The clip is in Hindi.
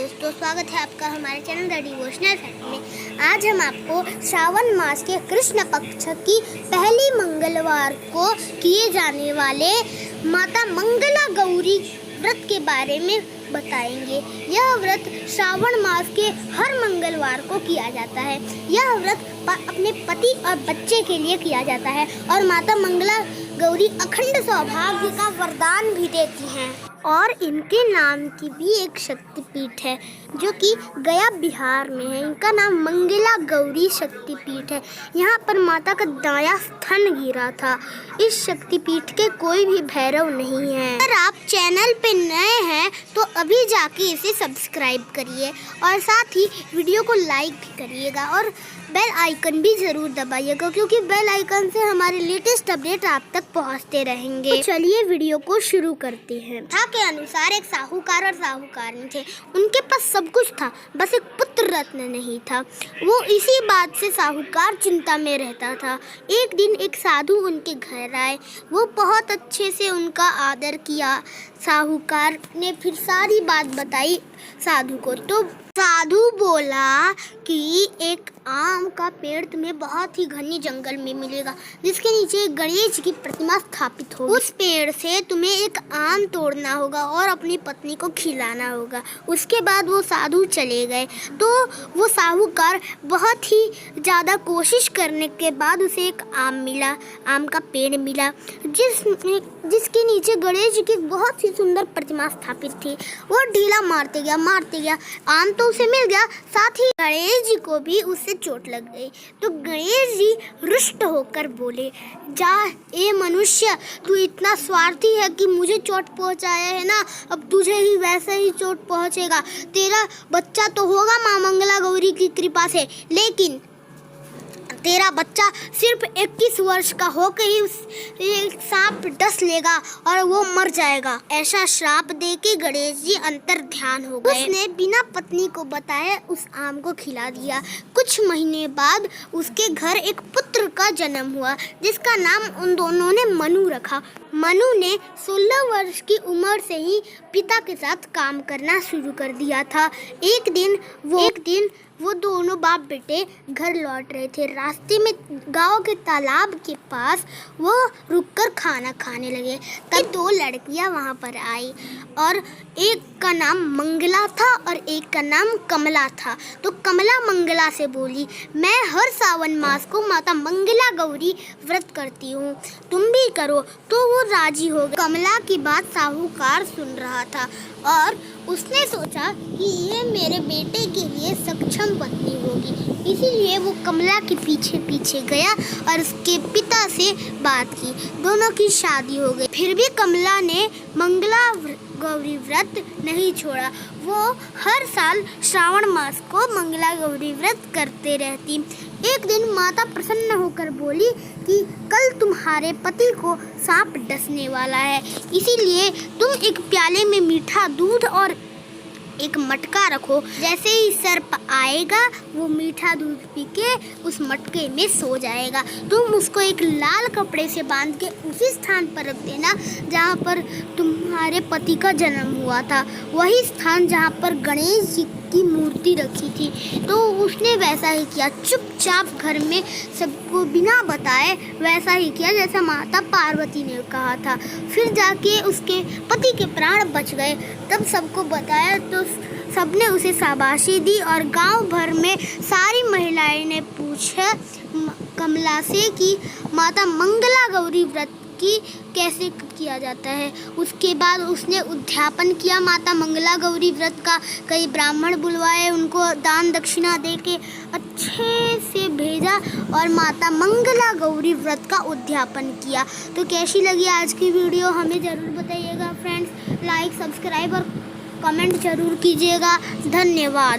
दोस्तों, स्वागत है आपका हमारे चैनल द डिवोशनल फैक्ट में। आज हम आपको श्रावण मास के कृष्ण पक्ष की पहली मंगलवार को किए जाने वाले माता मंगला गौरी व्रत के बारे में बताएंगे। यह व्रत श्रावण मास के हर मंगलवार को किया जाता है। यह व्रत अपने पति और बच्चे के लिए किया जाता है और माता मंगला गौरी अखंड सौभाग्य का वरदान भी देती हैं। और इनके नाम की भी एक शक्तिपीठ है जो कि गया बिहार में है। इनका नाम मंगला गौरी शक्तिपीठ है। यहाँ पर माता का दायां स्तन गिरा था। इस शक्तिपीठ के कोई भी भैरव नहीं है। अगर आप चैनल पे नए हैं तो अभी जाके इसे सब्सक्राइब करिए और साथ ही वीडियो को लाइक भी करिएगा और बेल आइकन भी जरूर दबाइएगा, क्योंकि बेल आइकन से हमारे लेटेस्ट अपडेट आप तक पहुंचते रहेंगे। तो चलिए वीडियो को शुरू करते हैं। कथा के अनुसार एक साहूकार और साहूकारनी थे। उनके पास सब कुछ था, बस एक पुत्र रत्न नहीं था। वो इसी बात से साहूकार चिंता में रहता था। एक दिन एक साधु उनके घर आए। वो बहुत अच्छे से उनका आदर किया। साहूकार ने फिर सारी बात बताई साधु को। तो साधु बोला कि एक आम का पेड़ तुम्हें बहुत ही घने जंगल में मिलेगा, जिसके नीचे एक गणेश की प्रतिमा स्थापित होगी। उस पेड़ से तुम्हें एक आम तोड़ना होगा और अपनी पत्नी को खिलाना होगा। उसके बाद वो साधु चले गए। तो वो साहूकार बहुत ही ज़्यादा कोशिश करने के बाद उसे एक आम मिला, आम का पेड़ मिला, जिसके नीचे गणेश जी की बहुत ही सुंदर प्रतिमा स्थापित थी। वो ढीला मारते गया। आम तो उसे मिल गया, साथ ही गणेश जी को भी उससे चोट लग गई। तो गणेश जी रुष्ट होकर बोले, जा ए मनुष्य, तू इतना स्वार्थी है कि मुझे चोट पहुंचाया है ना, अब तुझे ही वैसे ही चोट पहुंचेगा। तेरा बच्चा तो होगा माँ मंगला गौरी की कृपा से, लेकिन तेरा बच्चा सिर्फ 21 वर्ष का होकर ही एक सांप डस लेगा और वो मर जाएगा। ऐसा श्राप देके गणेश जी अंतर ध्यान हो गए। उसने बिना पत्नी को बताए उस आम को खिला दिया। कुछ महीने बाद उसके घर एक पुत्र का जन्म हुआ, जिसका नाम उन दोनों ने मनु रखा। मनु ने 16 वर्ष की उम्र से ही पिता के साथ काम करना शुरू कर दिया था। एक दिन वो दोनों बाप बेटे घर लौट रहे थे। रास्ते में गांव के तालाब के पास वो रुककर खाना खाने लगे। तब 2 लड़कियां वहां पर आई और एक का नाम मंगला था और एक का नाम कमला था। तो कमला मंगला से बोली, मैं हर सावन मास को माता मंगला गौरी व्रत करती हूँ, तुम भी करो। तो वो राजी हो गई। कमला की बात साहूकार सुन रहा था और उसने सोचा कि ये मेरे बेटे के लिए सक्षम पत्नी होगी, इसीलिए वो कमला के पीछे पीछे गया और उसके पिता से बात की। दोनों की शादी हो गई। फिर भी कमला ने मंगला गौरी व्रत नहीं छोड़ा। वो हर साल श्रावण मास को मंगला गौरी व्रत करते रहती। एक दिन माता प्रसन्न होकर बोली कि कल तुम्हारे पति को सांप डसने वाला है, इसीलिए तुम एक प्याले में मीठा दूध और एक मटका रखो। जैसे ही सर्प आएगा वो मीठा दूध पी के उस मटके में सो जाएगा। तुम उसको एक लाल कपड़े से बांध के उसी स्थान पर रख देना जहाँ पर तुम्हारे पति का जन्म हुआ था, वही स्थान जहाँ पर गणेश जी की मूर्ति रखी थी। तो उसने वैसा ही किया। चुपचाप घर में सबको बिना बताए वैसा ही किया जैसा माता पार्वती ने कहा था। फिर जाके उसके पति के प्राण बच गए। तब सबको बताया तो सबने उसे शाबाशी दी और गांव भर में सारी महिलाएं ने पूछा कमला से कि माता मंगला गौरी व्रत की कैसे किया जाता है। उसके बाद उसने उद्यापन किया माता मंगला गौरी व्रत का। कई ब्राह्मण बुलवाए, उनको दान दक्षिणा देके अच्छे से भेजा और माता मंगला गौरी व्रत का उद्यापन किया। तो कैसी लगी आज की वीडियो हमें ज़रूर बताइएगा फ्रेंड्स। लाइक, सब्सक्राइब और कमेंट जरूर कीजिएगा। धन्यवाद।